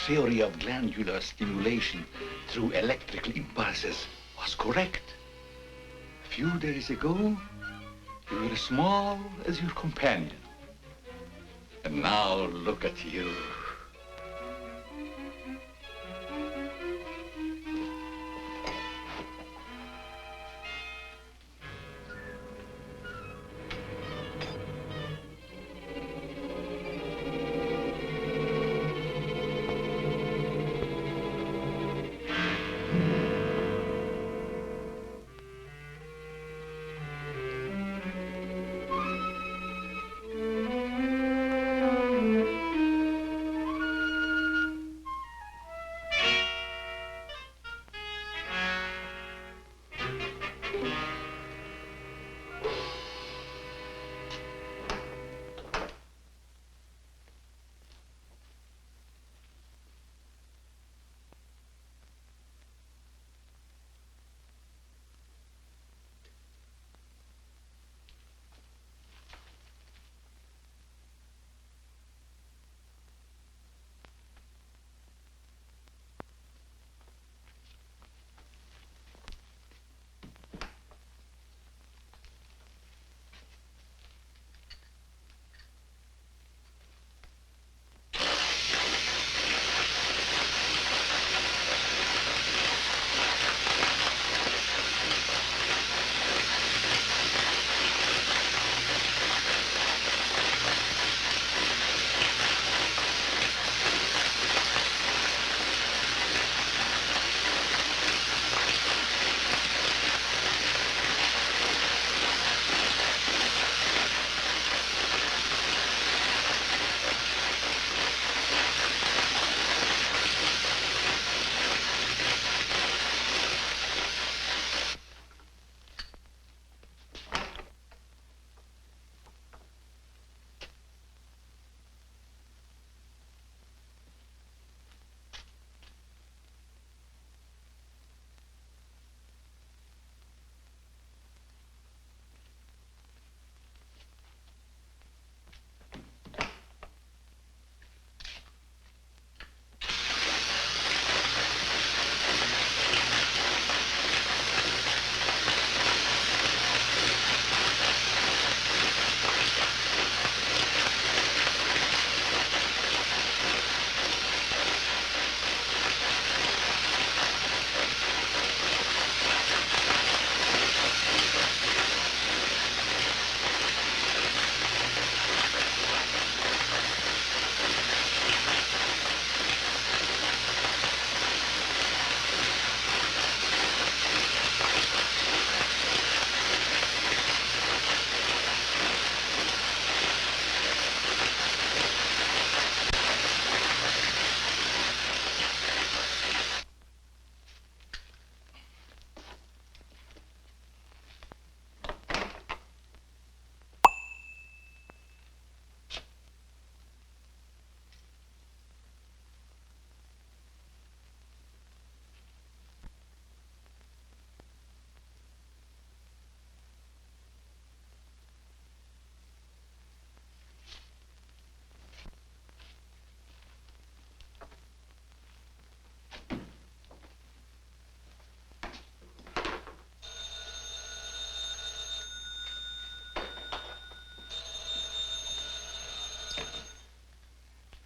theory of glandular stimulation through electrical impulses was correct. A few days ago, you were as small as your companion. And now look at you.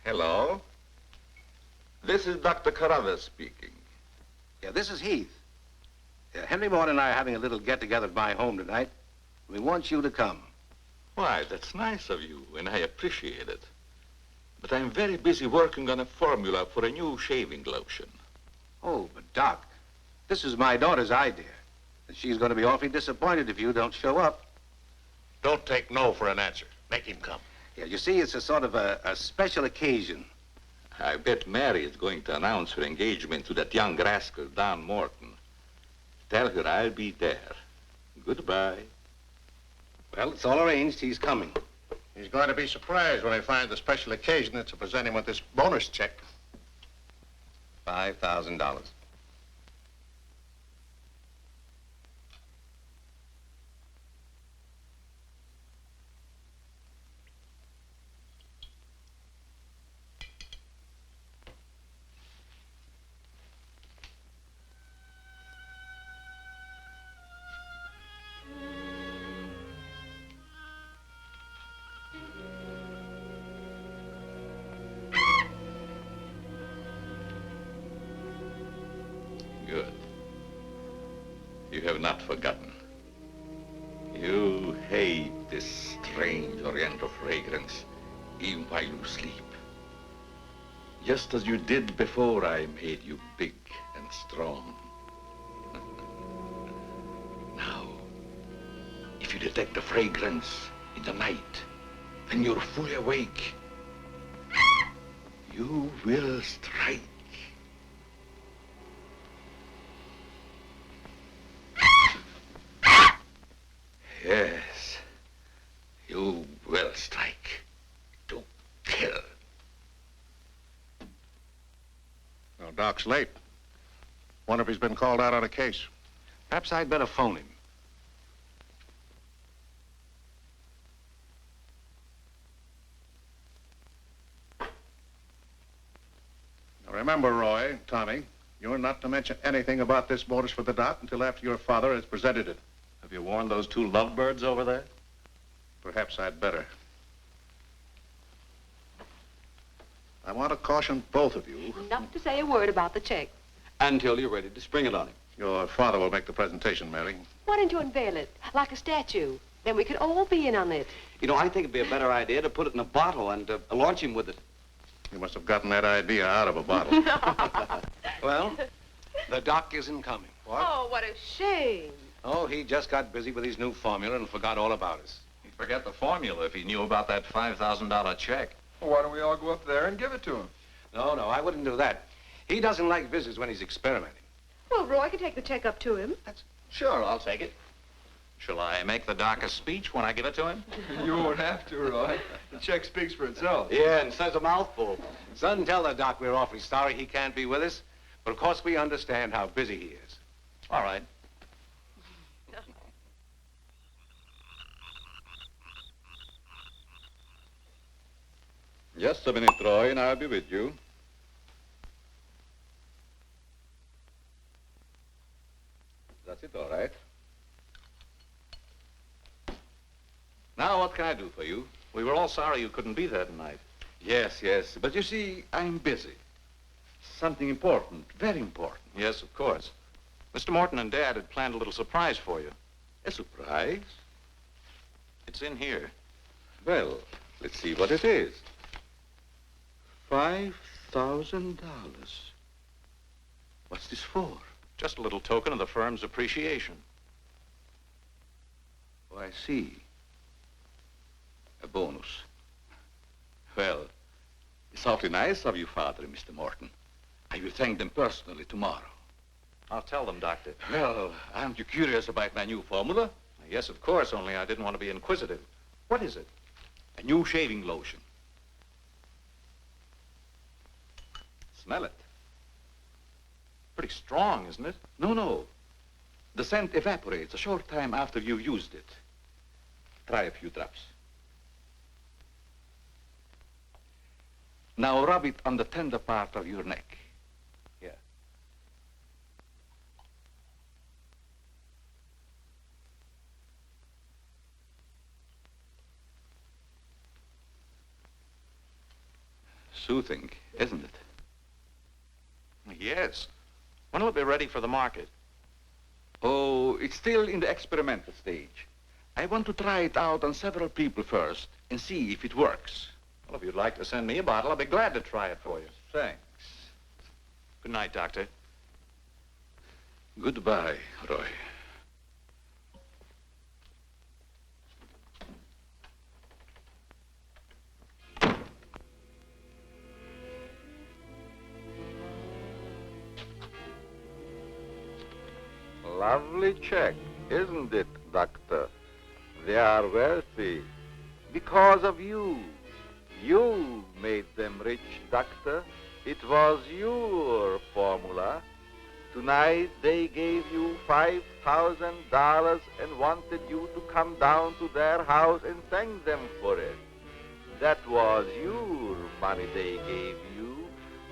Hello. This is Dr. Carruthers speaking. Yeah, this is Heath. Henry Morton and I are having a little get-together at my home tonight. We want you to come. Why, that's nice of you, and I appreciate it. But I'm very busy working on a formula for a new shaving lotion. Oh, but Doc, this is my daughter's idea. And she's going to be awfully disappointed if you don't show up. Don't take no for an answer. Make him come. Yeah, you see, it's a sort of a special occasion. I bet Mary is going to announce her engagement to that young rascal, Don Morton. Tell her I'll be there. Goodbye. Well, it's all arranged. He's coming. He's going to be surprised when he finds the special occasion is to present him with this bonus check. $5,000. You have not forgotten. You hate this strange oriental fragrance, even while you sleep. Just as you did before I made you big and strong. Now, if you detect the fragrance in the night, when you're fully awake, you will strike. Yes, you will strike to kill. Well, Doc's late. Wonder if he's been called out on a case. Perhaps I'd better phone him. Now remember, Roy, Tommy, you're not to mention anything about this bonus for the doc until after your father has presented it. Have you warned those two lovebirds over there? Perhaps I'd better. I want to caution both of you. Enough to say a word about the check. Until you're ready to spring it on him. Your father will make the presentation, Mary. Why don't you unveil it, like a statue? Then we could all be in on it. You know, I think it'd be a better idea to put it in a bottle and launch him with it. You must have gotten that idea out of a bottle. Well, the doc isn't coming. What? Oh, what a shame. Oh, he just got busy with his new formula and forgot all about us. He'd forget the formula if he knew about that $5,000 check. Well, why don't we all go up there and give it to him? No, I wouldn't do that. He doesn't like visits when he's experimenting. Well, Roy can take the check up to him. Sure, I'll take it. Shall I make the doc a speech when I give it to him? You won't have to, Roy. The check speaks for itself. Yeah, and says a mouthful. Son, tell the doc we're awfully sorry he can't be with us, but of course we understand how busy he is. All right. Just a minute, Roy, and I'll be with you. That's it, all right. Now, what can I do for you? We were all sorry you couldn't be there tonight. Yes, but you see, I'm busy. Something important, very important. Yes, of course. Mr. Morton and Dad had planned a little surprise for you. A surprise? It's in here. Well, let's see what it is. $5,000. What's this for? Just a little token of the firm's appreciation. Oh, I see. A bonus. Well, it's awfully nice of you, Father and Mr. Morton. I will thank them personally tomorrow. I'll tell them, Doctor. Well, aren't you curious about my new formula? Yes, of course, only I didn't want to be inquisitive. What is it? A new shaving lotion. Smell it. Pretty strong, isn't it? No. The scent evaporates a short time after you've used it. Try a few drops. Now rub it on the tender part of your neck. Here. Soothing, isn't it? Yes. When will it be ready for the market? Oh, it's still in the experimental stage. I want to try it out on several people first and see if it works. Well, if you'd like to send me a bottle, I'll be glad to try it for you. Thanks. Good night, Doctor. Goodbye, Roy. Lovely check, isn't it, Doctor? They are wealthy because of you. You made them rich, Doctor. It was your formula. Tonight they gave you $5,000 and wanted you to come down to their house and thank them for it. That was your money they gave you,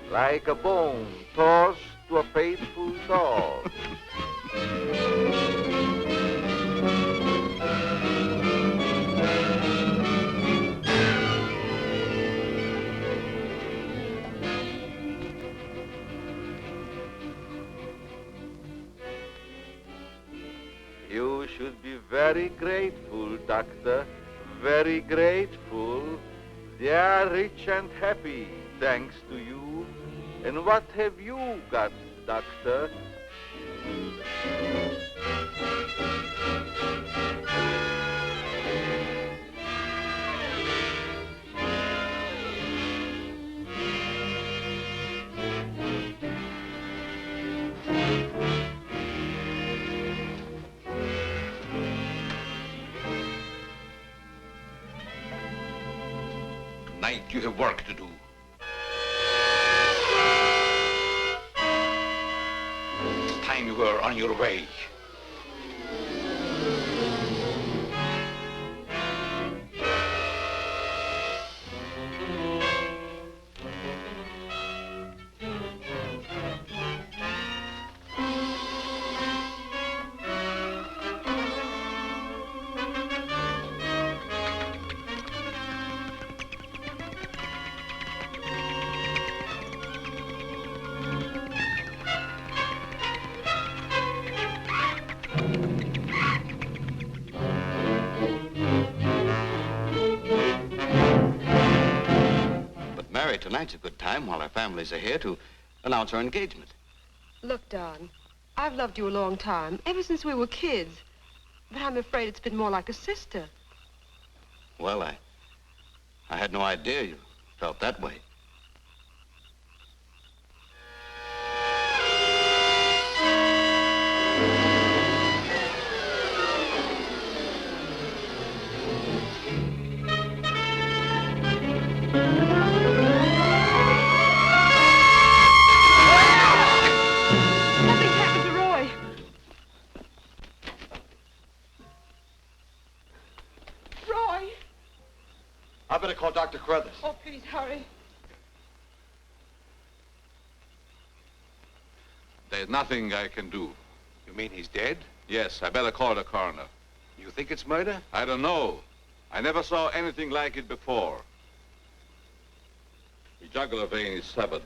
like a bone tossed to a faithful dog. very grateful, Doctor. Very grateful. They are rich and happy, thanks to you. And what have you got, Doctor? Tonight you have work to do. It's time you were on your way. Tonight's a good time while our families are here to announce our engagement. Look, Don, I've loved you a long time, ever since we were kids. But I'm afraid it's been more like a sister. Well, I had no idea you felt that way. I better call Dr. Carruthers. Oh, please, hurry. There's nothing I can do. You mean he's dead? Yes, I better call the coroner. You think it's murder? I don't know. I never saw anything like it before. The jugular vein is severed.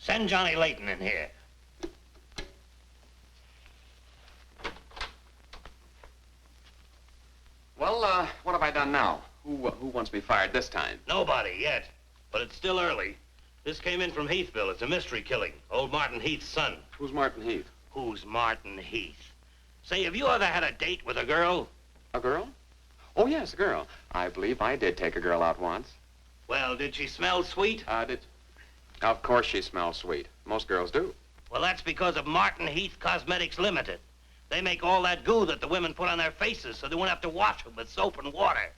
Send Johnny Layton in here. Well, what have I done now? Who wants me fired this time? Nobody yet, but it's still early. This came in from Heathville. It's a mystery killing. Old Martin Heath's son. Who's Martin Heath? Who's Martin Heath? Say, have you ever had a date with a girl? A girl? Oh, yes, a girl. I believe I did take a girl out once. Well, did she smell sweet? Of course she smells sweet. Most girls do. Well, that's because of Martin Heath Cosmetics Limited. They make all that goo that the women put on their faces so they won't have to wash them with soap and water.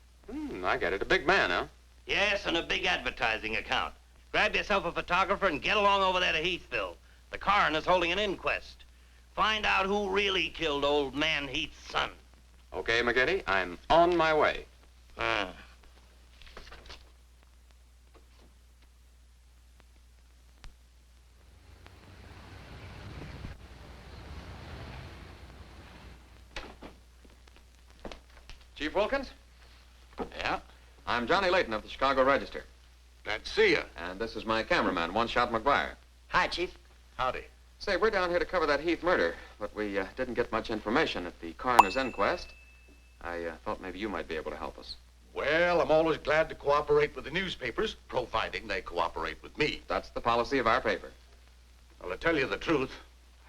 I get it. A big man, huh? Yes, and a big advertising account. Grab yourself a photographer and get along over there to Heathville. The coroner's holding an inquest. Find out who really killed old man Heath's son. Okay, McGinty, I'm on my way. Chief Wilkins? Yeah? I'm Johnny Layton of the Chicago Register. Glad to see you. And this is my cameraman, One-Shot McGuire. Hi, Chief. Howdy. Say, we're down here to cover that Heath murder, but we didn't get much information at the coroner's inquest. I thought maybe you might be able to help us. Well, I'm always glad to cooperate with the newspapers, providing they cooperate with me. That's the policy of our paper. Well, to tell you the truth,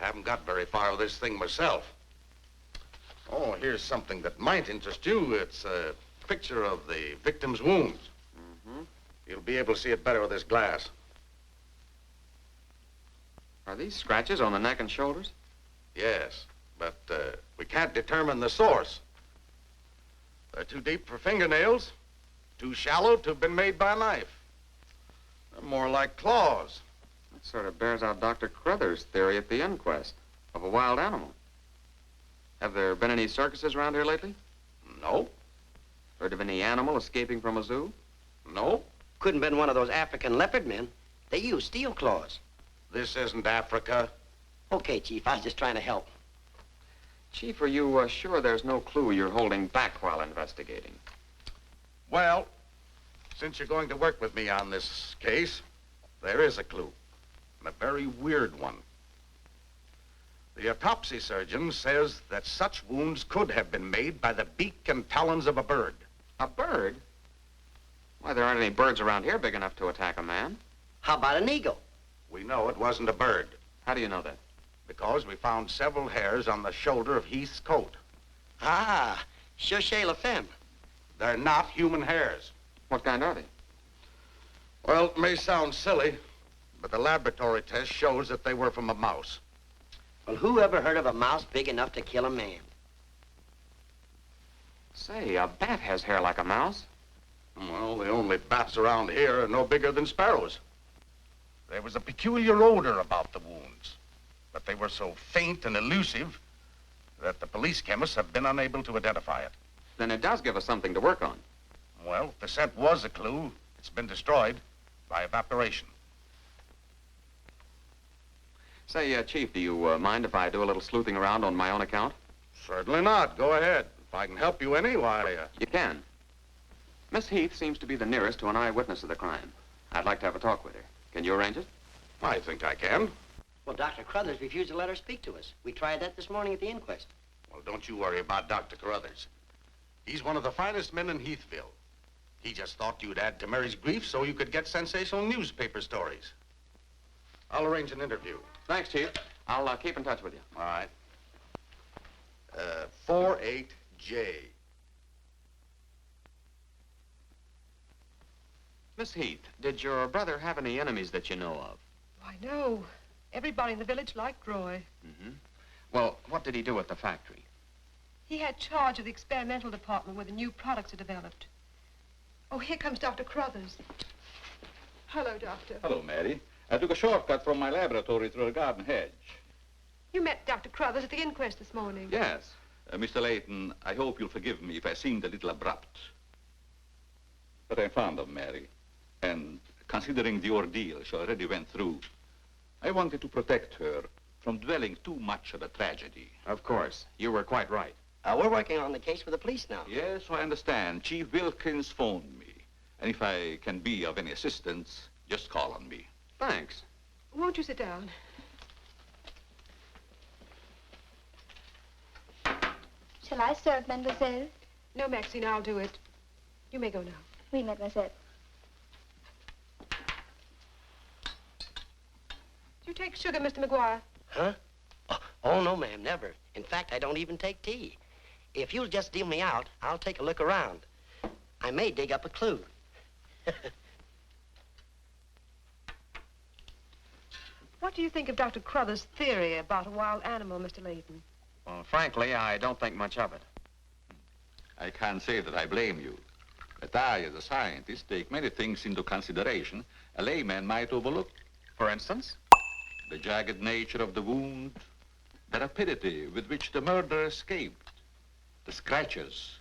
I haven't got very far with this thing myself. Oh, here's something that might interest you. It's a picture of the victim's wounds. You'll be able to see it better with this glass. Are these scratches on the neck and shoulders? Yes, but we can't determine the source. They're too deep for fingernails, too shallow to have been made by a knife. They're more like claws. That sort of bears out Dr. Carruthers' theory at the inquest of a wild animal. Have there been any circuses around here lately? No. Heard of any animal escaping from a zoo? No. Couldn't been one of those African leopard men. They use steel claws. This isn't Africa. Okay, Chief, I was just trying to help. Chief, are you sure there's no clue you're holding back while investigating? Well, since you're going to work with me on this case, there is a clue, and a very weird one. The autopsy surgeon says that such wounds could have been made by the beak and talons of a bird. A bird? Why, there aren't any birds around here big enough to attack a man. How about an eagle? We know it wasn't a bird. How do you know that? Because we found several hairs on the shoulder of Heath's coat. Ah, Chauchet La Femme. They're not human hairs. What kind are they? Well, it may sound silly, but the laboratory test shows that they were from a mouse. Well, who ever heard of a mouse big enough to kill a man? Say, a bat has hair like a mouse. Well, the only bats around here are no bigger than sparrows. There was a peculiar odor about the wounds, but they were so faint and elusive that the police chemists have been unable to identify it. Then it does give us something to work on. Well, if the scent was a clue, it's been destroyed by evaporation. Say, Chief, do you mind if I do a little sleuthing around on my own account? Certainly not. Go ahead. If I can help you any, why... You can. Miss Heath seems to be the nearest to an eyewitness of the crime. I'd like to have a talk with her. Can you arrange it? I think I can. Well, Dr. Carruthers refused to let her speak to us. We tried that this morning at the inquest. Well, don't you worry about Dr. Carruthers. He's one of the finest men in Heathville. He just thought you'd add to Mary's grief so you could get sensational newspaper stories. I'll arrange an interview. Thanks, Chief. I'll keep in touch with you. All right. 48J. Miss Heath, did your brother have any enemies that you know of? Why, no. Everybody in the village liked Roy. Mm-hmm. Well, what did he do at the factory? He had charge of the experimental department where the new products are developed. Oh, here comes Dr. Carruthers. Hello, Doctor. Hello, Mary. I took a shortcut from my laboratory through a garden hedge. You met Dr. Carruthers at the inquest this morning. Yes. Mr. Layton, I hope you'll forgive me if I seemed a little abrupt. But I'm fond of Mary. And considering the ordeal she already went through, I wanted to protect her from dwelling too much of a tragedy. Of course. You were quite right. We're working on the case with the police now. Yes, I understand. Chief Wilkins phoned me. And if I can be of any assistance, just call on me. Thanks. Won't you sit down? Shall I serve, mademoiselle? No, Maxine, I'll do it. You may go now. Oui, mademoiselle. Do you take sugar, Mr. McGuire? Huh? Oh, no, ma'am, never. In fact, I don't even take tea. If you'll just deal me out, I'll take a look around. I may dig up a clue. What do you think of Dr. Carruthers' theory about a wild animal, Mr. Layton? Well, frankly, I don't think much of it. I can't say that I blame you. But I, as a scientist, take many things into consideration a layman might overlook. For instance? The jagged nature of the wound, the rapidity with which the murderer escaped, the scratches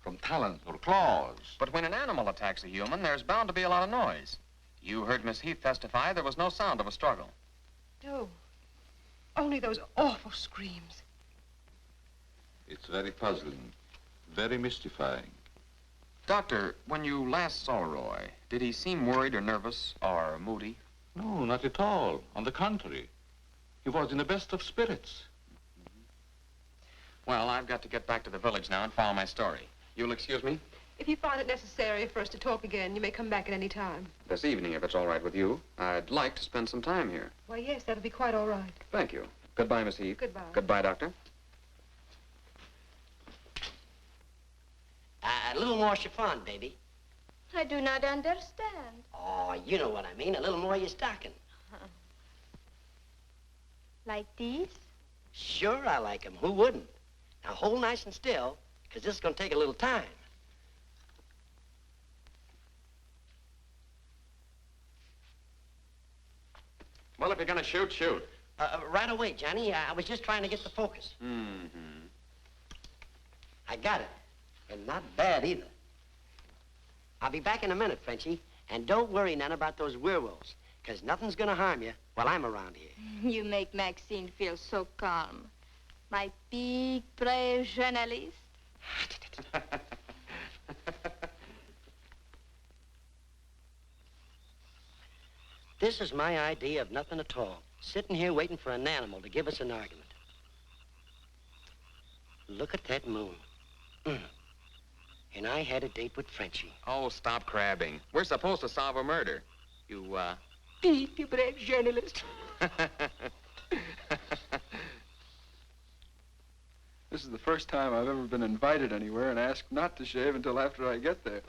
from talons or claws. But when an animal attacks a human, there's bound to be a lot of noise. You heard Miss Heath testify there was no sound of a struggle. No. Only those awful screams. It's very puzzling, very mystifying. Doctor, when you last saw Roy, did he seem worried or nervous or moody? No, not at all. On the contrary. He was in the best of spirits. Well, I've got to get back to the village now and follow my story. You'll excuse me? If you find it necessary for us to talk again, you may come back at any time. This evening, if it's all right with you. I'd like to spend some time here. Why, yes, that'll be quite all right. Thank you. Goodbye, Miss Heath. Goodbye. Goodbye, Doctor. A little more chiffon, baby. I do not understand. Oh, you know what I mean. A little more of your stocking. Like these? Sure, I like 'em. Who wouldn't? Now, hold nice and still, because this is going to take a little time. Well, if you're going to shoot, shoot. Right away, Johnny. I was just trying to get the focus. Mm-hmm. I got it. And not bad, either. I'll be back in a minute, Frenchie. And don't worry none about those werewolves, because nothing's going to harm you while I'm around here. You make Maxine feel so calm. My big, brave journalist. This is my idea of nothing at all. Sitting here waiting for an animal to give us an argument. Look at that moon. And I had a date with Frenchie. Oh, stop crabbing. We're supposed to solve a murder. You, Big, brave journalist. This is the first time I've ever been invited anywhere and asked not to shave until after I get there.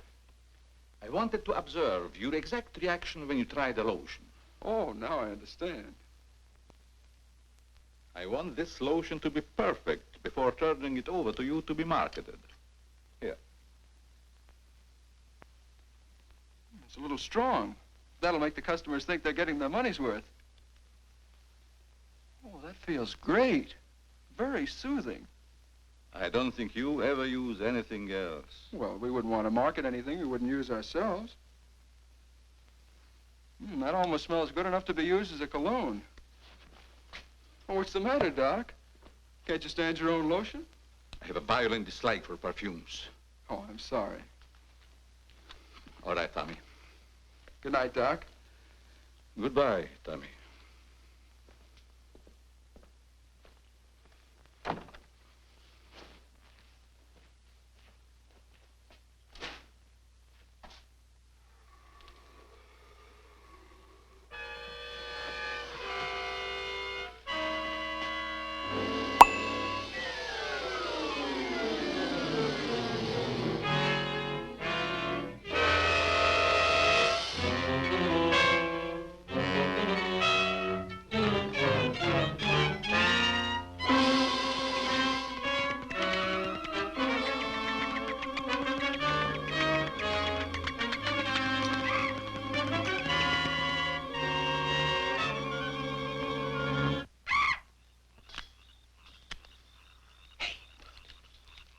I wanted to observe your exact reaction when you tried the lotion. Oh, now I understand. I want this lotion to be perfect before turning it over to you to be marketed. Here. It's a little strong. That'll make the customers think they're getting their money's worth. Oh, that feels great. Very soothing. I don't think you ever use anything else. Well, we wouldn't want to market anything we wouldn't use ourselves. That almost smells good enough to be used as a cologne. Oh, what's the matter, Doc? Can't you stand your own lotion? I have a violent dislike for perfumes. Oh, I'm sorry. All right, Tommy. Good night, Doc. Goodbye, Tommy.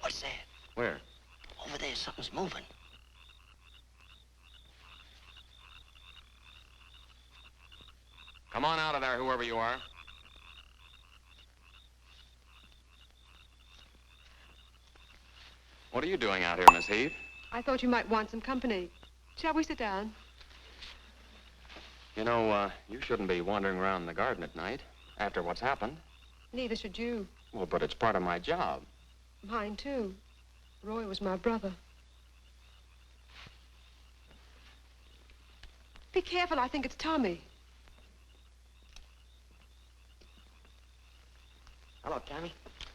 What's that? Where? Over there, something's moving. Come on out of there, whoever you are. What are you doing out here, Miss Heath? I thought you might want some company. Shall we sit down? You know, you shouldn't be wandering around the garden at night after what's happened. Neither should you. Well, but it's part of my job. Mine, too. Roy was my brother. Be careful, I think it's Tommy. Hello, Tommy.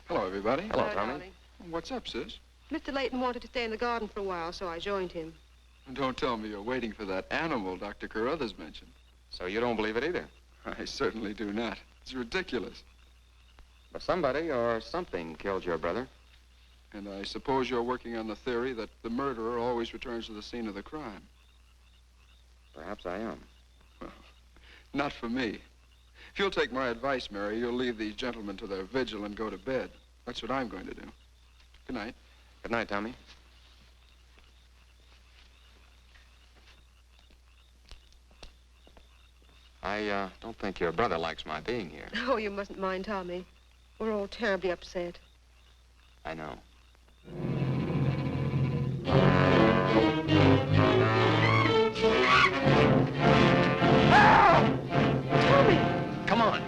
Hello, everybody. Hello, Tommy. darling. What's up, sis? Mr. Layton wanted to stay in the garden for a while, so I joined him. And don't tell me you're waiting for that animal Dr. Carruthers mentioned. So you don't believe it either? I certainly do not. It's ridiculous. But somebody or something killed your brother. And I suppose you're working on the theory that the murderer always returns to the scene of the crime. Perhaps I am. Well, not for me. If you'll take my advice, Mary, you'll leave these gentlemen to their vigil and go to bed. That's what I'm going to do. Good night. Good night, Tommy. I don't think your brother likes my being here. Oh, you mustn't mind Tommy. We're all terribly upset. I know. Tommy! Come on.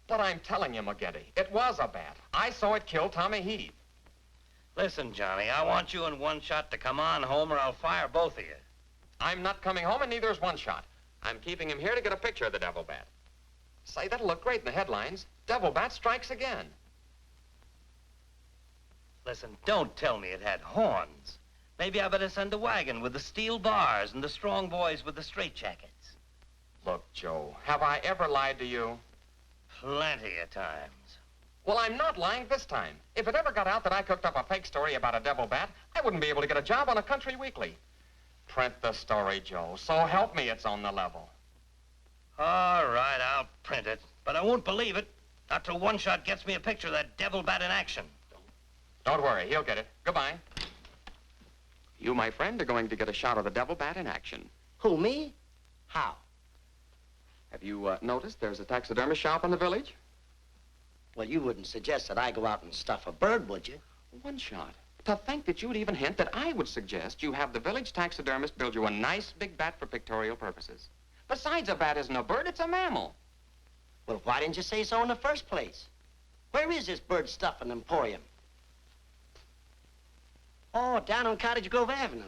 But I'm telling you, McGetty, it was a bat. I saw it kill Tommy Heath. Listen, Johnny, I want you and One-Shot to come on home or I'll fire both of you. I'm not coming home, and neither is One-Shot. I'm keeping him here to get a picture of the devil bat. Say, that'll look great in the headlines. Devil bat strikes again. Listen, don't tell me it had horns. Maybe I better send a wagon with the steel bars and the strong boys with the straitjackets. Look, Joe, have I ever lied to you? Plenty of times. Well, I'm not lying this time. If it ever got out that I cooked up a fake story about a devil bat, I wouldn't be able to get a job on a country weekly. Print the story, Joe. So help me, it's on the level. All right, I'll print it. But I won't believe it. Not till One-Shot gets me a picture of that devil bat in action. Don't worry, he'll get it. Goodbye. You, my friend, are going to get a shot of the devil bat in action. Who, me? How? Have you noticed there's a taxidermist shop in the village? Well, you wouldn't suggest that I go out and stuff a bird, would you? One-Shot. To think that you'd even hint that I would suggest you have the village taxidermist build you a nice big bat for pictorial purposes. Besides, a bat isn't a bird, it's a mammal. Well, why didn't you say so in the first place? Where is this bird stuffing emporium? Oh, down on Cottage Grove Avenue.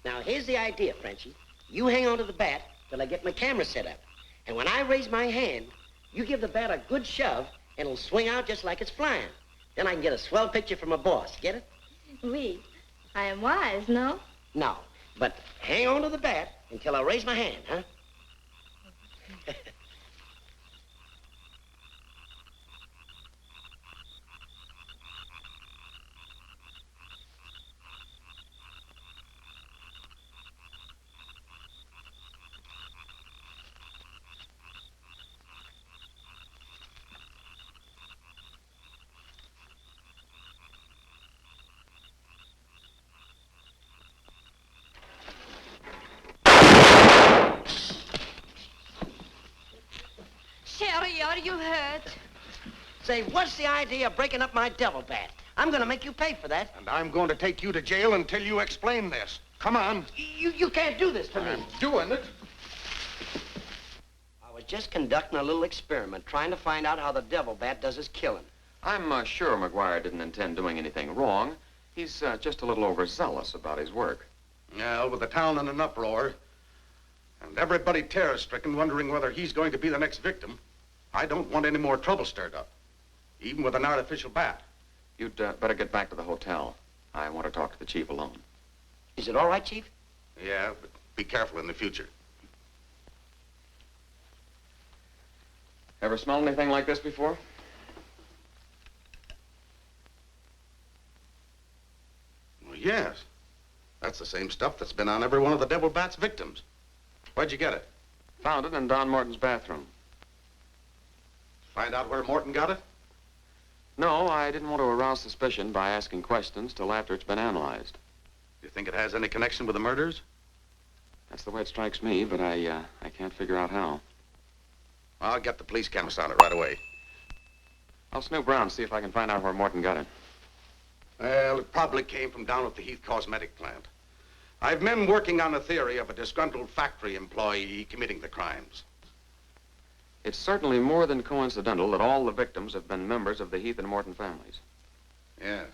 Now, here's the idea, Frenchie. You hang on to the bat till I get my camera set up. And when I raise my hand, you give the bat a good shove, and it'll swing out just like it's flying. Then I can get a swell picture from my boss. Get it? Oui. I am wise, no? No. But hang on to the bat until I raise my hand, huh? Sherry, are you hurt? Say, what's the idea of breaking up my devil bat? I'm gonna make you pay for that. And I'm going to take you to jail until you explain this. Come on. You can't do this to me. I'm doing it. I was just conducting a little experiment, trying to find out how the devil bat does his killing. I'm sure McGuire didn't intend doing anything wrong. He's just a little overzealous about his work. Well, with the town in an uproar, and everybody terror-stricken, wondering whether he's going to be the next victim, I don't want any more trouble stirred up, even with an artificial bat. You'd better get back to the hotel. I want to talk to the chief alone. Is it all right, Chief? Yeah, but be careful in the future. Ever smelled anything like this before? Well, yes. That's the same stuff that's been on every one of the devil bat's victims. Where'd you get it? Found it in Don Morton's bathroom. Find out where Morton got it? No, I didn't want to arouse suspicion by asking questions till after it's been analyzed. Do you think it has any connection with the murders? That's the way it strikes me, but I can't figure out how. I'll get the police cameras on it right away. I'll snoop around, see if I can find out where Morton got it. Well, it probably came from down at the Heath cosmetic plant. I've men working on a theory of a disgruntled factory employee committing the crimes. It's certainly more than coincidental that all the victims have been members of the Heath and Morton families. Yeah.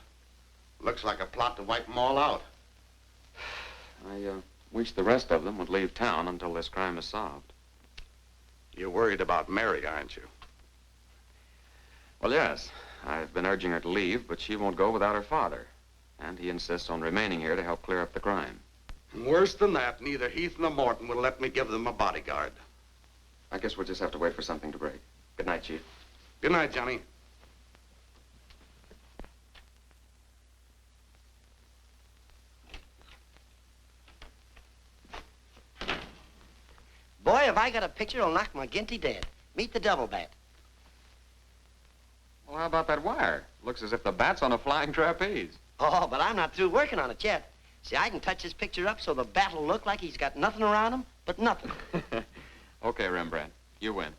Looks like a plot to wipe them all out. I wish the rest of them would leave town until this crime is solved. You're worried about Mary, aren't you? Well, yes. I've been urging her to leave, but she won't go without her father. And he insists on remaining here to help clear up the crime. And worse than that, neither Heath nor Morton will let me give them a bodyguard. I guess we'll just have to wait for something to break. Good night, Chief. Good night, Johnny. Boy, have I got a picture that'll knock McGinty dead. Meet the double bat. Well, how about that wire? Looks as if the bat's on a flying trapeze. Oh, but I'm not through working on it yet. See, I can touch this picture up so the bat will look like he's got nothing around him but nothing. Okay, Rembrandt, you win.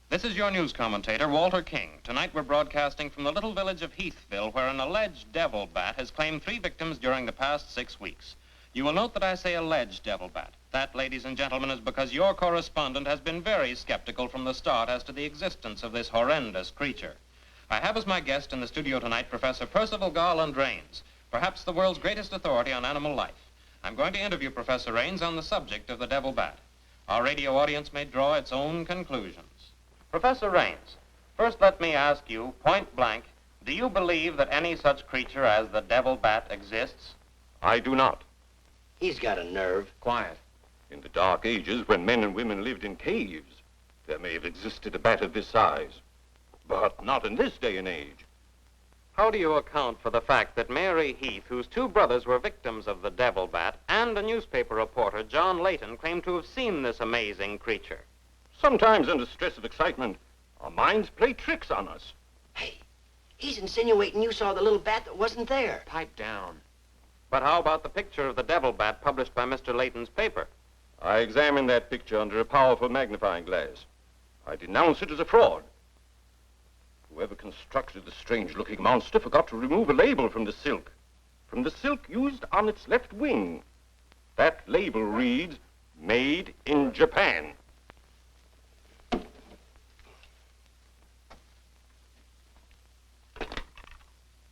This is your news commentator, Walter King. Tonight we're broadcasting from the little village of Heathville, where an alleged devil bat has claimed 3 victims during the past 6 weeks. You will note that I say alleged devil bat. That, ladies and gentlemen, is because your correspondent has been very skeptical from the start as to the existence of this horrendous creature. I have as my guest in the studio tonight Professor Percival Garland Rains, perhaps the world's greatest authority on animal life. I'm going to interview Professor Rains on the subject of the devil bat. Our radio audience may draw its own conclusions. Professor Rains, first let me ask you, point blank, do you believe that any such creature as the devil bat exists? I do not. He's got a nerve. Quiet. In the dark ages, when men and women lived in caves, there may have existed a bat of this size. But not in this day and age. How do you account for the fact that Mary Heath, whose 2 brothers were victims of the devil bat, and a newspaper reporter, John Layton, claim to have seen this amazing creature? Sometimes under stress of excitement, our minds play tricks on us. Hey, he's insinuating you saw the little bat that wasn't there. Pipe down. But how about the picture of the devil bat published by Mr. Layton's paper? I examined that picture under a powerful magnifying glass. I denounce it as a fraud. Whoever constructed the strange-looking monster forgot to remove a label from the silk used on its left wing. That label reads, "Made in Japan."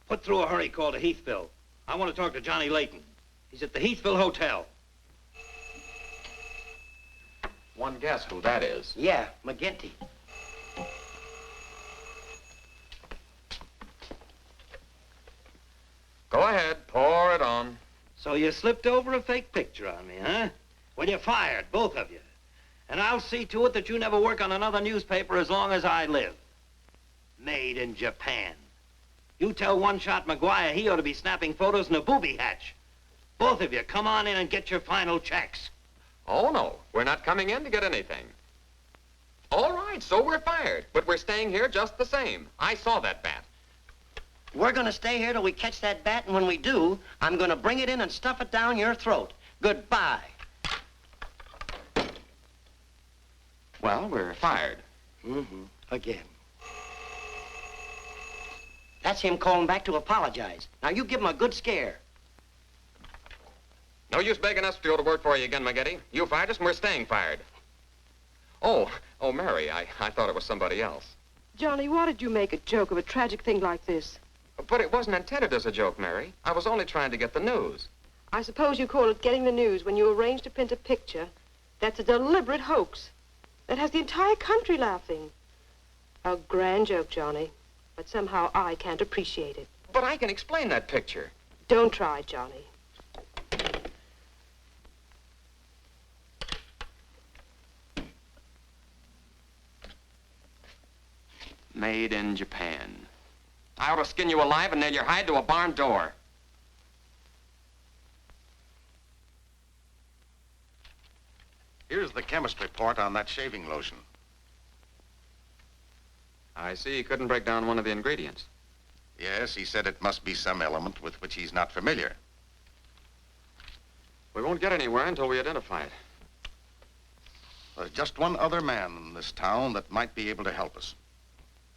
Put through a hurry call to Heathville. I want to talk to Johnny Layton. He's at the Heathville Hotel. One guess who that is. Yeah, McGinty. Go ahead, pour it on. So you slipped over a fake picture on me, huh? Well, you're fired, both of you. And I'll see to it that you never work on another newspaper as long as I live. Made in Japan. You tell One-Shot McGuire he ought to be snapping photos in a booby hatch. Both of you, come on in and get your final checks. Oh, no, we're not coming in to get anything. All right, so we're fired, but we're staying here just the same. I saw that bat. We're going to stay here till we catch that bat, and when we do, I'm going to bring it in and stuff it down your throat. Goodbye. Well, we're fired. Again. That's him calling back to apologize. Now, you give him a good scare. No use begging us to go to work for you again, McGinty. You fired us and we're staying fired. Oh, Mary, I thought it was somebody else. Johnny, why did you make a joke of a tragic thing like this? But it wasn't intended as a joke, Mary. I was only trying to get the news. I suppose you call it getting the news when you arrange to print a picture. That's a deliberate hoax. That has the entire country laughing. A grand joke, Johnny. But somehow I can't appreciate it. But I can explain that picture. Don't try, Johnny. Made in Japan. I ought to skin you alive and nail your hide to a barn door. Here's the chemist report on that shaving lotion. I see he couldn't break down one of the ingredients. Yes, he said it must be some element with which he's not familiar. We won't get anywhere until we identify it. There's just one other man in this town that might be able to help us.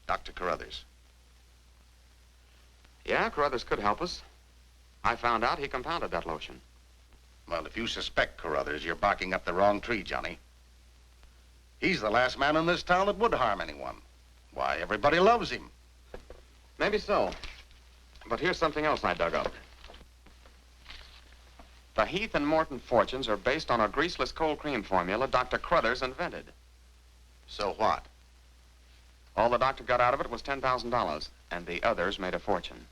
Dr. Carruthers. Yeah, Carruthers could help us. I found out he compounded that lotion. Well, if you suspect Carruthers, you're barking up the wrong tree, Johnny. He's the last man in this town that would harm anyone. Why, everybody loves him. Maybe so. But here's something else I dug up. The Heath and Morton fortunes are based on a greaseless cold cream formula Dr. Carruthers invented. So what? All the doctor got out of it was $10,000, and the others made a fortune.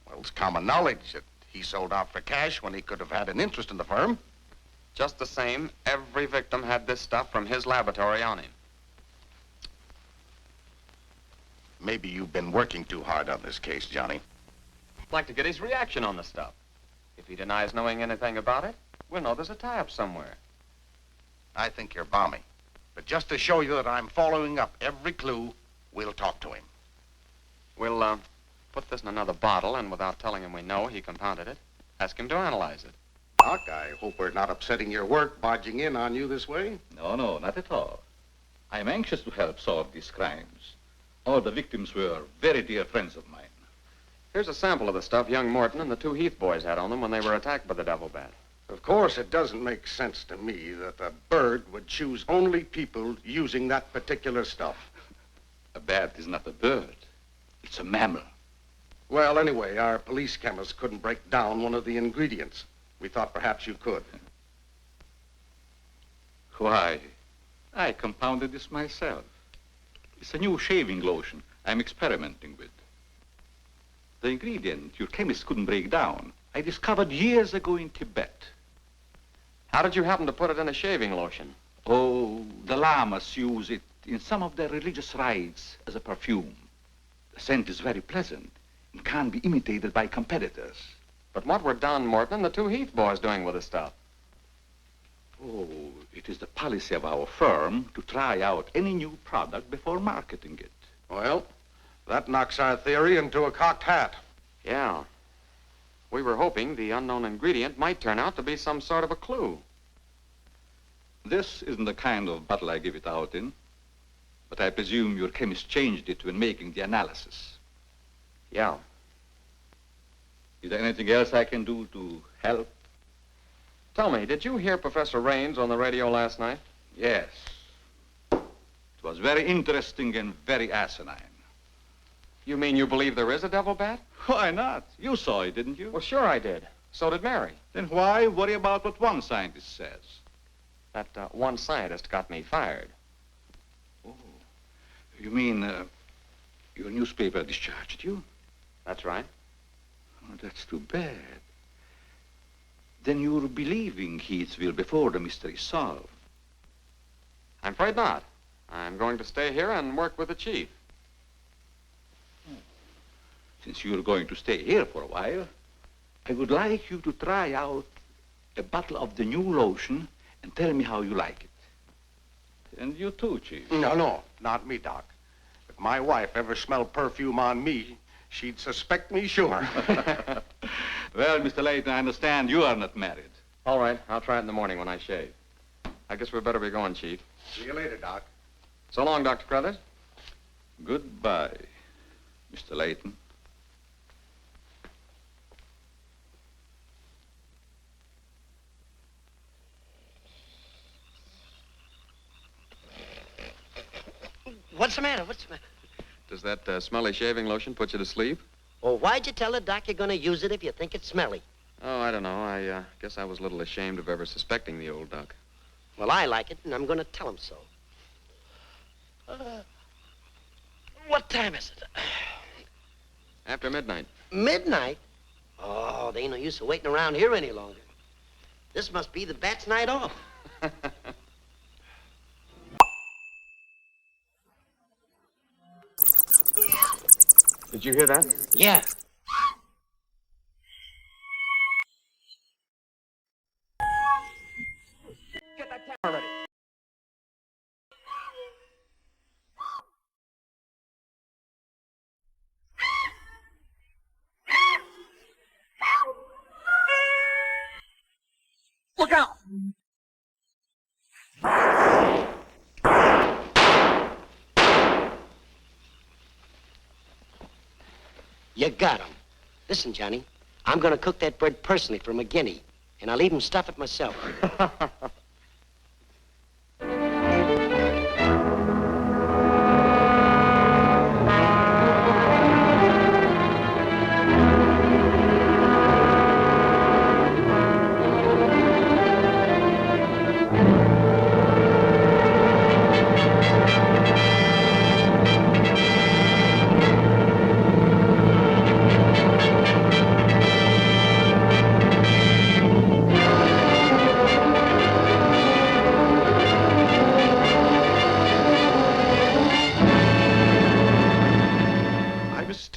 Well, it's common knowledge that he sold out for cash when he could have had an interest in the firm. Just the same, every victim had this stuff from his laboratory on him. Maybe you've been working too hard on this case, Johnny. I'd like to get his reaction on the stuff. If he denies knowing anything about it, we'll know there's a tie-up somewhere. I think you're balmy. But just to show you that I'm following up every clue, we'll talk to him. We'll, put this in another bottle, and without telling him we know he compounded it, ask him to analyze it. Doc, I hope we're not upsetting your work barging in on you this way. No, no, not at all. I'm anxious to help solve these crimes. All the victims were very dear friends of mine. Here's a sample of the stuff young Morton and the two Heath boys had on them when they were attacked by the devil bat. Of course, it doesn't make sense to me that a bird would choose only people using that particular stuff. A bat is not a bird. It's a mammal. Well, anyway, our police chemist couldn't break down one of the ingredients. We thought perhaps you could. Why, I compounded this myself. It's a new shaving lotion I'm experimenting with. The ingredient your chemist couldn't break down, I discovered years ago in Tibet. How did you happen to put it in a shaving lotion? Oh, the lamas use it in some of their religious rites as a perfume. The scent is very pleasant and can't be imitated by competitors. But what were Don Morton and the two Heath boys doing with the stuff? Oh, it is the policy of our firm to try out any new product before marketing it. Well, that knocks our theory into a cocked hat. Yeah. We were hoping the unknown ingredient might turn out to be some sort of a clue. This isn't the kind of bottle I give it out in, but I presume your chemist changed it when making the analysis. Yeah. Is there anything else I can do to help? Tell me, did you hear Professor Raines on the radio last night? Yes. It was very interesting and very asinine. You mean you believe there is a devil bat? Why not? You saw it, didn't you? Well, sure I did. So did Mary. Then why worry about what one scientist says? That one scientist got me fired. Oh, you mean your newspaper discharged you? That's right. Oh, that's too bad. Then you're believing Heathville before the mystery is solved. I'm afraid not. I'm going to stay here and work with the chief. Since you're going to stay here for a while, I would like you to try out a bottle of the new lotion and tell me how you like it. And you too, Chief. No, not me, Doc. If my wife ever smelled perfume on me, she'd suspect me sure. Well, Mr. Layton, I understand you are not married. All right, I'll try it in the morning when I shave. I guess we better be going, Chief. See you later, Doc. So long, Dr. Carruthers. Goodbye, Mr. Layton. What's the matter? What's the matter? Does that smelly shaving lotion put you to sleep? Well, why'd you tell the doc you're going to use it if you think it's smelly? Oh, I don't know. I guess I was a little ashamed of ever suspecting the old duck. Well, I like it, and I'm going to tell him so. What time is it? After midnight. Midnight? Oh, there ain't no use of waiting around here any longer. This must be the bat's night off. Did you hear that? Yeah. Get that camera ready. Look out! You got him. Listen, Johnny, I'm going to cook that bird personally for McGinney, and I'll even stuff it myself.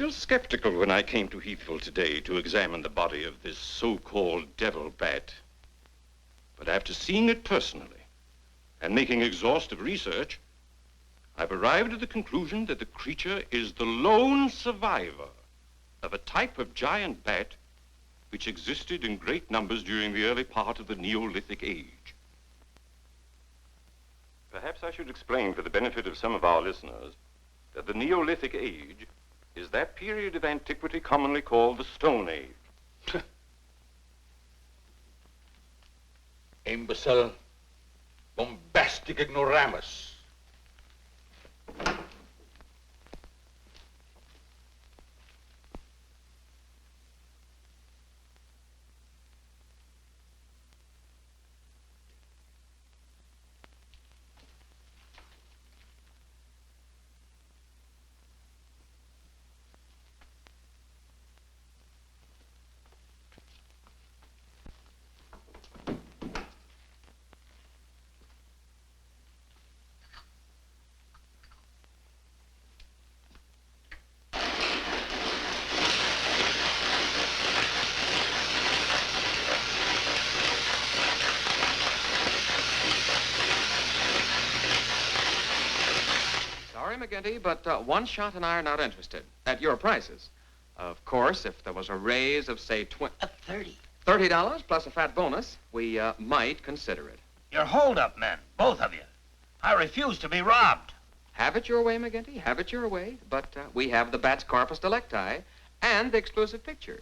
still skeptical when I came to Heathville today to examine the body of this so-called devil bat. But after seeing it personally and making exhaustive research, I've arrived at the conclusion that the creature is the lone survivor of a type of giant bat which existed in great numbers during the early part of the Neolithic age. Perhaps I should explain for the benefit of some of our listeners that the Neolithic age is that period of antiquity commonly called the Stone Age. Imbecile, bombastic ignoramus. Sorry, McGinty, but One-Shot and I are not interested at your prices. Of course, if there was a raise of, say, $30 plus a fat bonus, we might consider it. You're hold-up men, both of you. I refuse to be robbed. Have it your way, McGinty, have it your way. But we have the bat's corpus delicti and the exclusive picture.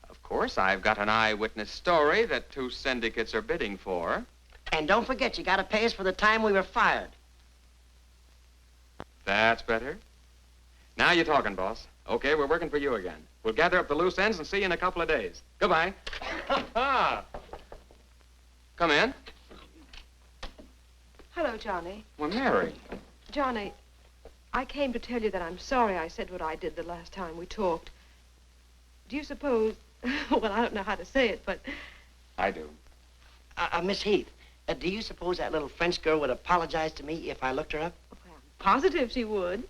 Of course, I've got an eyewitness story that 2 syndicates are bidding for. And don't forget, you gotta pay us for the time we were fired. That's better. Now you're talking, boss. Okay, we're working for you again. We'll gather up the loose ends and see you in a couple of days. Goodbye. Come in. Hello, Johnny. Well, Mary. Johnny, I came to tell you that I'm sorry I said what I did the last time we talked. Do you suppose... well, I don't know how to say it, but... I do. Miss Heath, do you suppose that little French girl would apologize to me if I looked her up? Positive she would.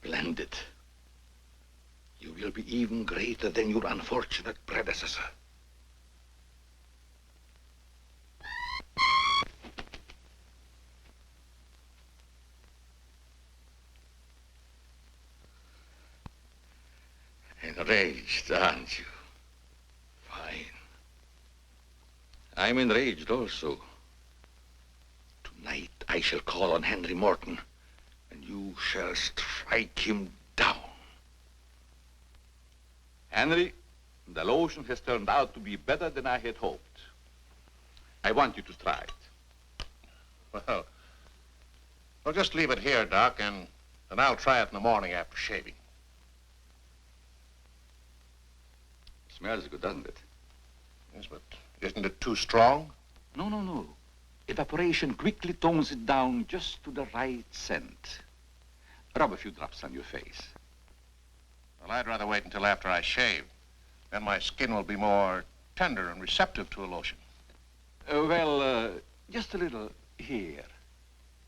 Splendid. You will be even greater than your unfortunate predecessor. Enraged, aren't you? Fine. I'm enraged also. Tonight I shall call on Henry Morton, and you shall strike him down. Henry, the lotion has turned out to be better than I had hoped. I want you to try it. Well, just leave it here, Doc, and I'll try it in the morning after shaving. Smells good, doesn't it? Yes, but isn't it too strong? No, no, no. Evaporation quickly tones it down just to the right scent. Rub a few drops on your face. Well, I'd rather wait until after I shave. Then my skin will be more tender and receptive to a lotion. Just a little here.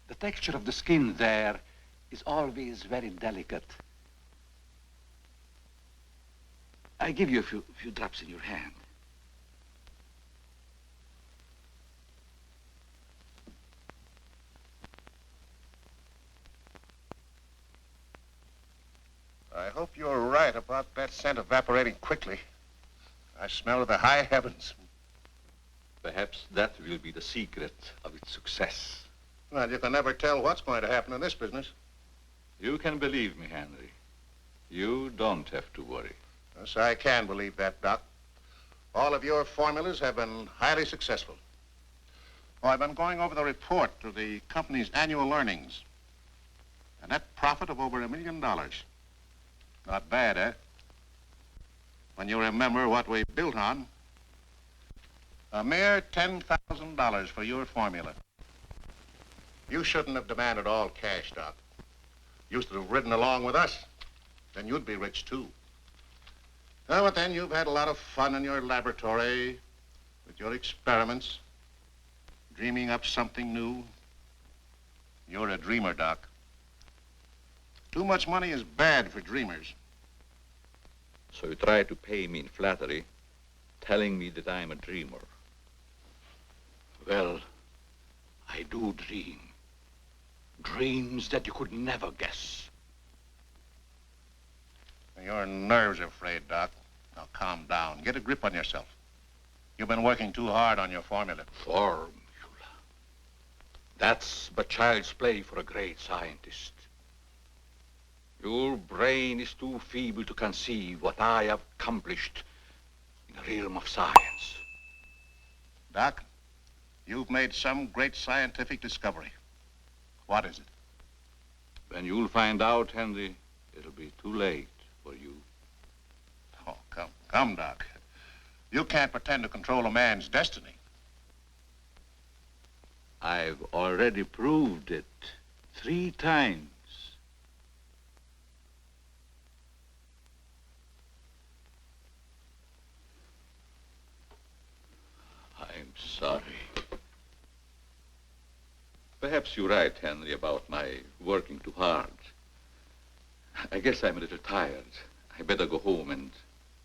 The texture of the skin there is always very delicate. I give you a few drops in your hand. hope you're right about that scent evaporating quickly. I smell the high heavens. Perhaps that will be the secret of its success. Well, you can never tell what's going to happen in this business. You can believe me, Henry. You don't have to worry. Yes, I can believe that, Doc. All of your formulas have been highly successful. Oh, I've been going over the report of the company's annual earnings. A net profit of over $1 million. Not bad, eh? When you remember what we built on. A mere $10,000 for your formula. You shouldn't have demanded all cash, Doc. You should have ridden along with us. Then you'd be rich, too. Oh, but then you've had a lot of fun in your laboratory with your experiments, dreaming up something new. You're a dreamer, Doc. Too much money is bad for dreamers. So you try to pay me in flattery, telling me that I'm a dreamer. Well, I do dream. Dreams that you could never guess. Your nerves are frayed, Doc. Now calm down. Get a grip on yourself. You've been working too hard on your formula. Formula. That's but child's play for a great scientist. Your brain is too feeble to conceive what I have accomplished in the realm of science. Doc, you've made some great scientific discovery. What is it? When you'll find out, Henry, it'll be too late for you. Oh, come, Doc. You can't pretend to control a man's destiny. I've already proved it 3 times. I'm sorry. Perhaps you're right, Henry, about my working too hard. I guess I'm a little tired. I better go home and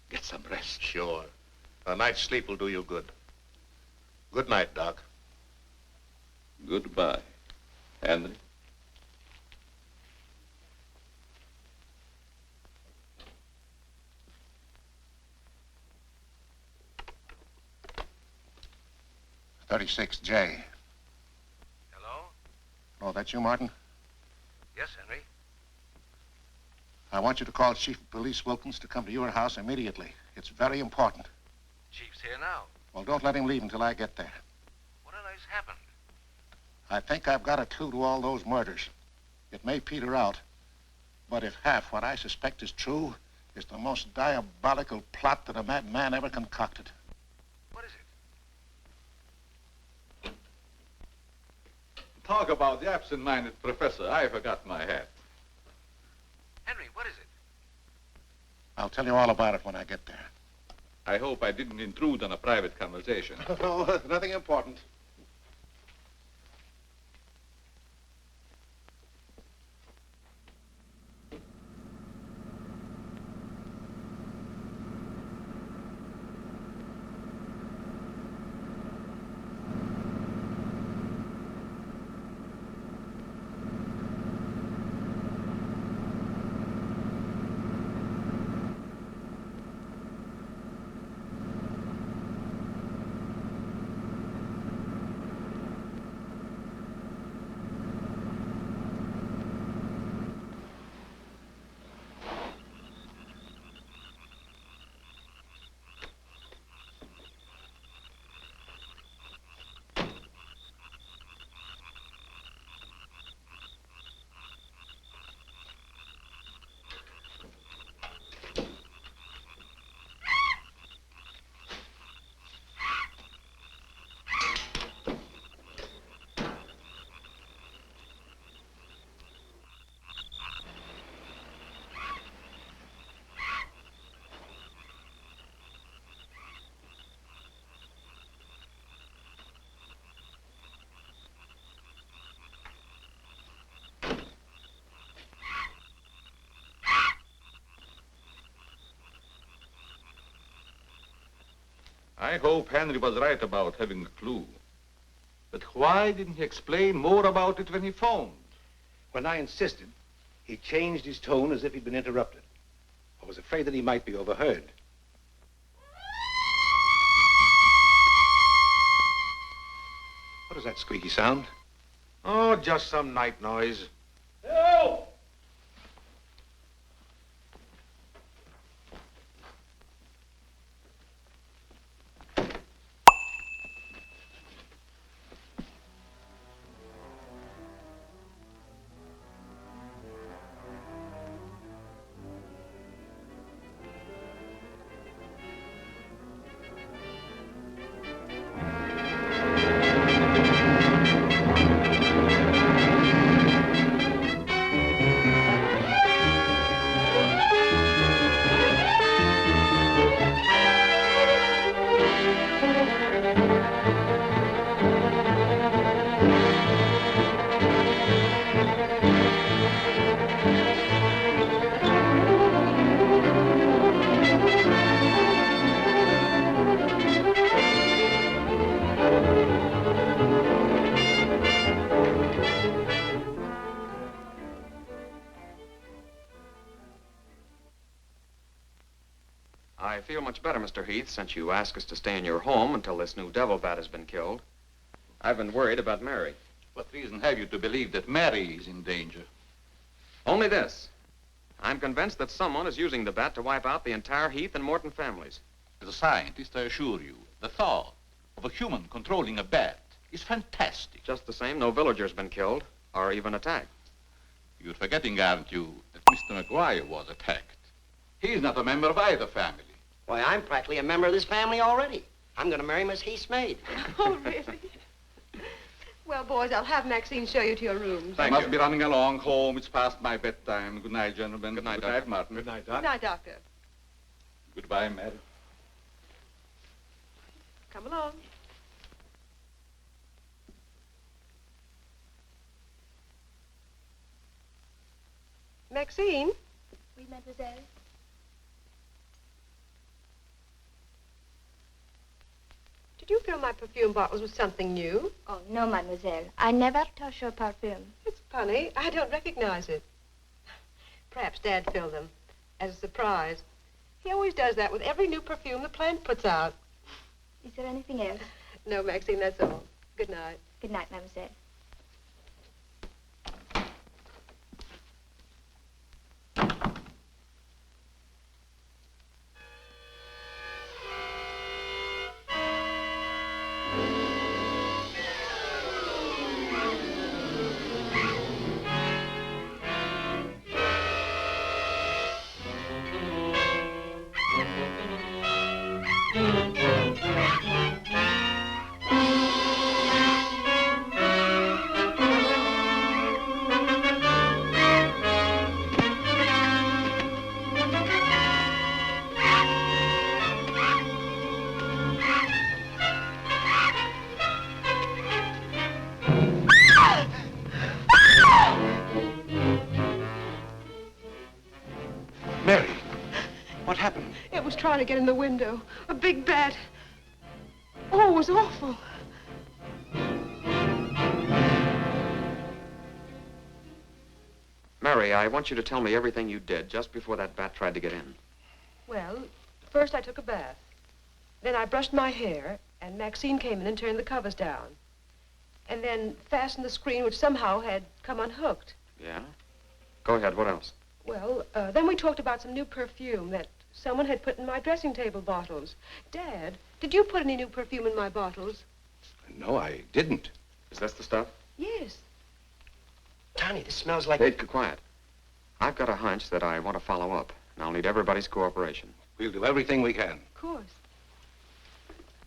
get some rest. Sure. A night's sleep will do you good. Good night, Doc. Goodbye, Henry. "36J. Hello? Oh, that's you, Morton? Yes, Henry. I want you to call Chief of Police Wilkins to come to your house immediately. It's very important. Chief's here now. Well, don't let him leave until I get there. What on earth's happened? I think I've got a clue to all those murders. It may peter out, but if half what I suspect is true, it's the most diabolical plot that a madman ever concocted. What is it? Talk about the absent-minded professor. I forgot my hat. Henry, what is it? I'll tell you all about it when I get there. I hope I didn't intrude on a private conversation. No, nothing important. I hope Henry was right about having a clue. But why didn't he explain more about it when he phoned? When I insisted, he changed his tone as if he'd been interrupted. Well, I don't know. He I was afraid that he might be overheard. What is that squeaky sound? Oh, just some night noise. Help! I feel much better, Mr. Heath, since you asked us to stay in your home until this new devil bat has been killed. I've been worried about Mary. What reason have you to believe that Mary is in danger? Only this. I'm convinced that someone is using the bat to wipe out the entire Heath and Morton families. As a scientist, I assure you, the thought of a human controlling a bat is fantastic. Just the same, no villager's been killed or even attacked. You're forgetting, aren't you, that Mr. McGuire was attacked. He's not a member of either family. Why, I'm practically a member of this family already. I'm going to marry Miss Heath's maid. Oh, really? Well, boys, I'll have Maxine show you to your rooms. I must be running along home. It's past my bedtime. Good night, gentlemen. Good night, Good night, Martin. Good night, Good Doc. night, Doctor. Goodbye, Mary. Come along. Maxine? Oui, mademoiselle. Did you fill my perfume bottles with something new? Oh, no, mademoiselle. I never touch your perfume. It's funny. I don't recognize it. Perhaps Dad filled them as a surprise. He always does that with every new perfume the plant puts out. Is there anything else? No, Maxine, that's all. Good night. Good night, mademoiselle. Mary, what happened? It was trying to get in the window. A big bat. Oh, it was awful. Mary, I want you to tell me everything you did just before that bat tried to get in. Well, first I took a bath. Then I brushed my hair, and Maxine came in and turned the covers down. And then fastened the screen, which somehow had come unhooked. Yeah? Go ahead, what else? Well, then we talked about some new perfume that someone had put in my dressing table bottles. Dad, did you put any new perfume in my bottles? No, I didn't. Is this the stuff? Yes. Johnny, this smells like... Hey, quiet. I've got a hunch that I want to follow up, and I'll need everybody's cooperation. We'll do everything we can. Of course.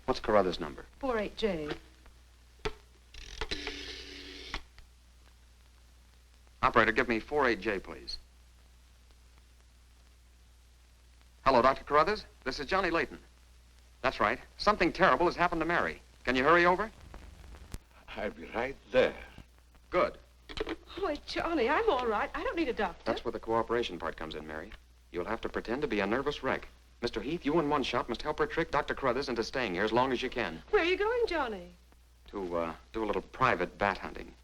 What's Carruthers' number? 48J. Operator, give me 48J, please. Hello, Dr. Carruthers. This is Johnny Layton. That's right. Something terrible has happened to Mary. Can you hurry over? I'll be right there. Good. Oh, Johnny, I'm all right. I don't need a doctor. That's where the cooperation part comes in, Mary. You'll have to pretend to be a nervous wreck. Mr. Heath, you and One-Shot must help her trick Dr. Carruthers into staying here as long as you can. Where are you going, Johnny? To, do a little private bat hunting.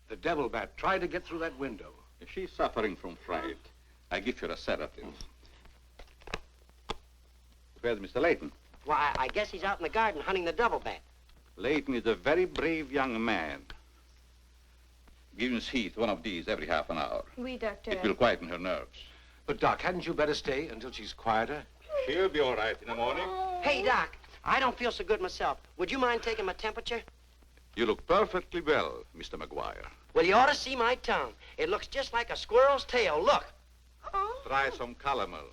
The devil bat tried to get through that window. If she's suffering from fright, I give her a sedative. Where's Mr. Layton? Why, I guess he's out in the garden hunting the devil bat. Layton is a very brave young man. Gives Heath one of these every half an hour. Oui, doctor. It will quieten her nerves. But, Doc, hadn't you better stay until she's quieter? She'll be all right in the morning. Hey, Doc, I don't feel so good myself. Would you mind taking my temperature? You look perfectly well, Mr. McGuire. Well, you ought to see my tongue. It looks just like a squirrel's tail. Look. Try some calomel.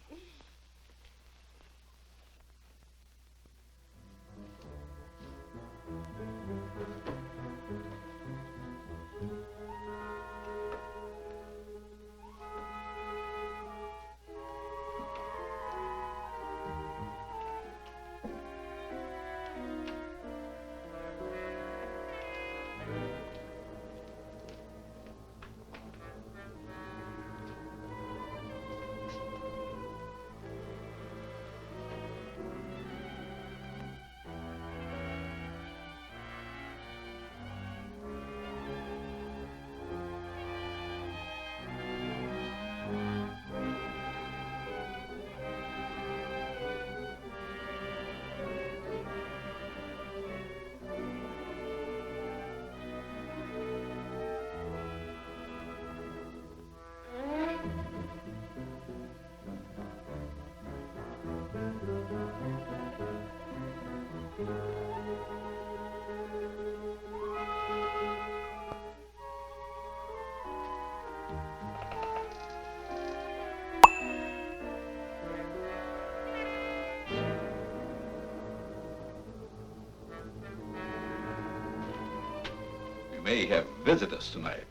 May have visitors tonight.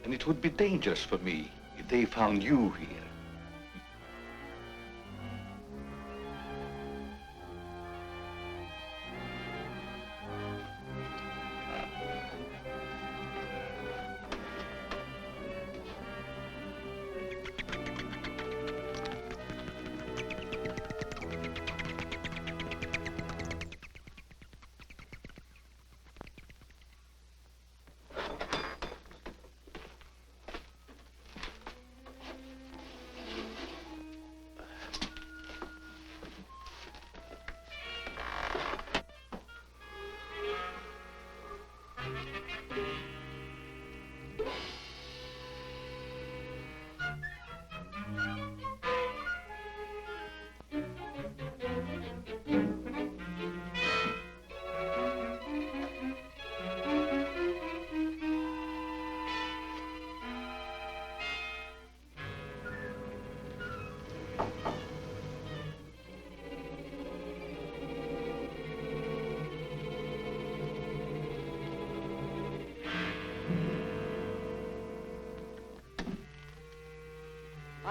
And it would be dangerous for me if they found you here.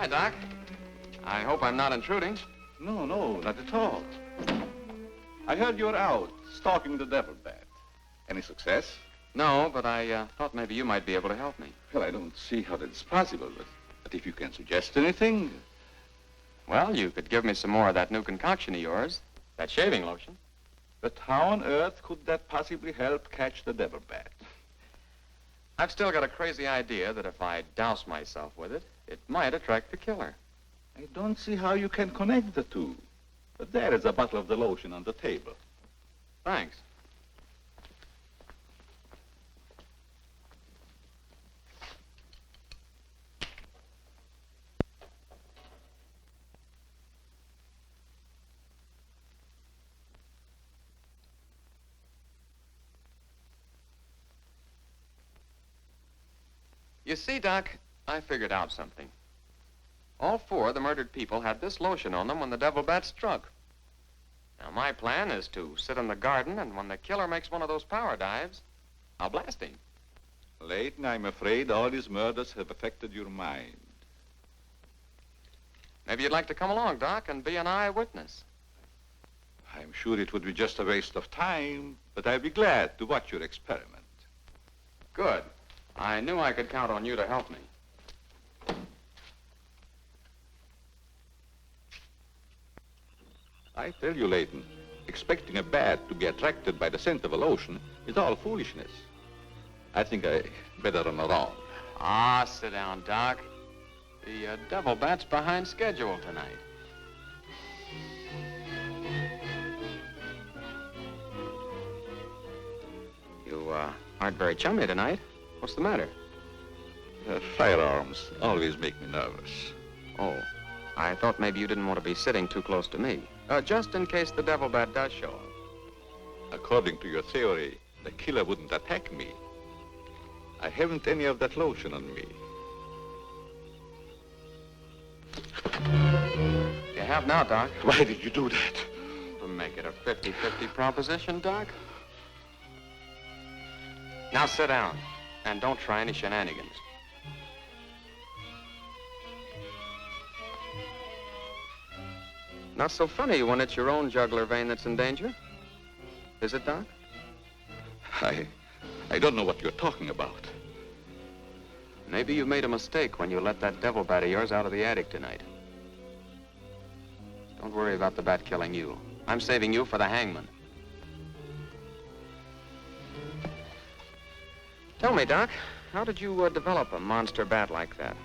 Hi, Doc. I hope I'm not intruding. No, not at all. I heard you were out stalking the devil bat. Any success? No, but I thought maybe you might be able to help me. Well, I don't see how that's possible, but if you can suggest anything... Well, you could give me some more of that new concoction of yours, that shaving lotion. But how on earth could that possibly help catch the devil bat? I've still got a crazy idea that if I douse myself with it, it might attract the killer. I don't see how you can connect the two. But there is a bottle of the lotion on the table. Thanks. You see, Doc, I figured out something. All four of the murdered people had this lotion on them when the devil bat struck. Now, my plan is to sit in the garden, and when the killer makes one of those power dives, I'll blast him. Layton, I'm afraid all these murders have affected your mind. Maybe you'd like to come along, Doc, and be an eyewitness. I'm sure it would be just a waste of time, but I'd be glad to watch your experiment. Good. I knew I could count on you to help me. I tell you, Layton, expecting a bat to be attracted by the scent of a lotion is all foolishness. I think I better run around. Ah, sit down, Doc. The devil bat's behind schedule tonight. You aren't very chummy tonight. What's the matter? Firearms always make me nervous. Oh, I thought maybe you didn't want to be sitting too close to me. Just in case the devil bat does show up. According to your theory, the killer wouldn't attack me. I haven't any of that lotion on me. You have now, Doc. Why did you do that? To make it a 50-50 proposition, Doc. Now sit down, and don't try any shenanigans. Not so funny when it's your own jugular vein that's in danger. Is it, Doc? I don't know what you're talking about. Maybe you made a mistake when you let that devil bat of yours out of the attic tonight. Don't worry about the bat killing you. I'm saving you for the hangman. Tell me, Doc, how did you develop a monster bat like that?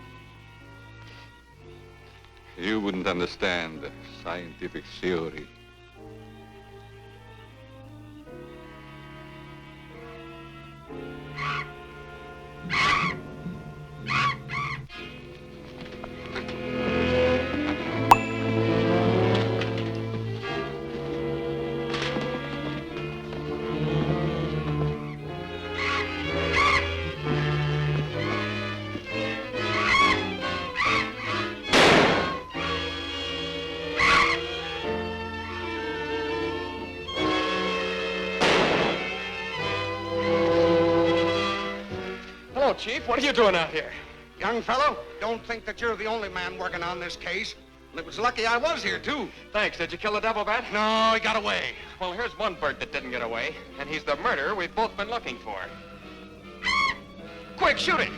You wouldn't understand the scientific theory. Chief, what are you doing out here? Young fellow, don't think that you're the only man working on this case. And it was lucky I was here, too. Thanks. Did you kill the devil bat? No, he got away. Well, here's one bird that didn't get away, and he's the murderer we've both been looking for. Quick, shoot it!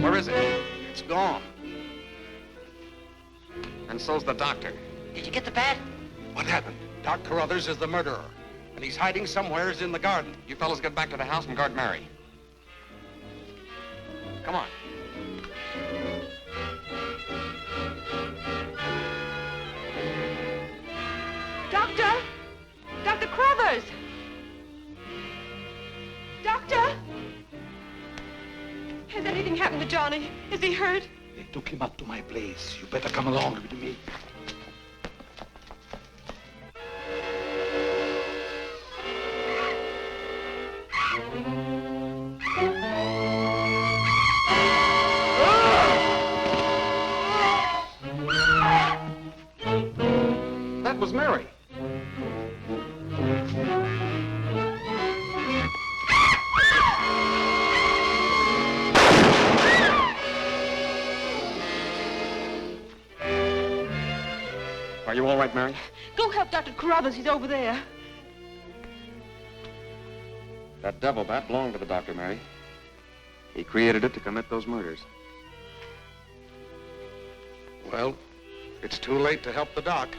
Where is it? It's gone. And so's the doctor. Did you get the bat? What happened? Doc Carruthers is the murderer, and he's hiding somewheres in the garden. You fellows get back to the house and guard Mary. Come on. Doctor! Dr. Carruthers! Doctor! Has anything happened to Johnny? Is he hurt? They took him up to my place. You better come along with me. That was Mary. Are you all right, Mary? Go help Dr. Carruthers. He's over there. That devil bat belonged to the doctor, Mary. He created it to commit those murders. Well, it's too late to help the doc.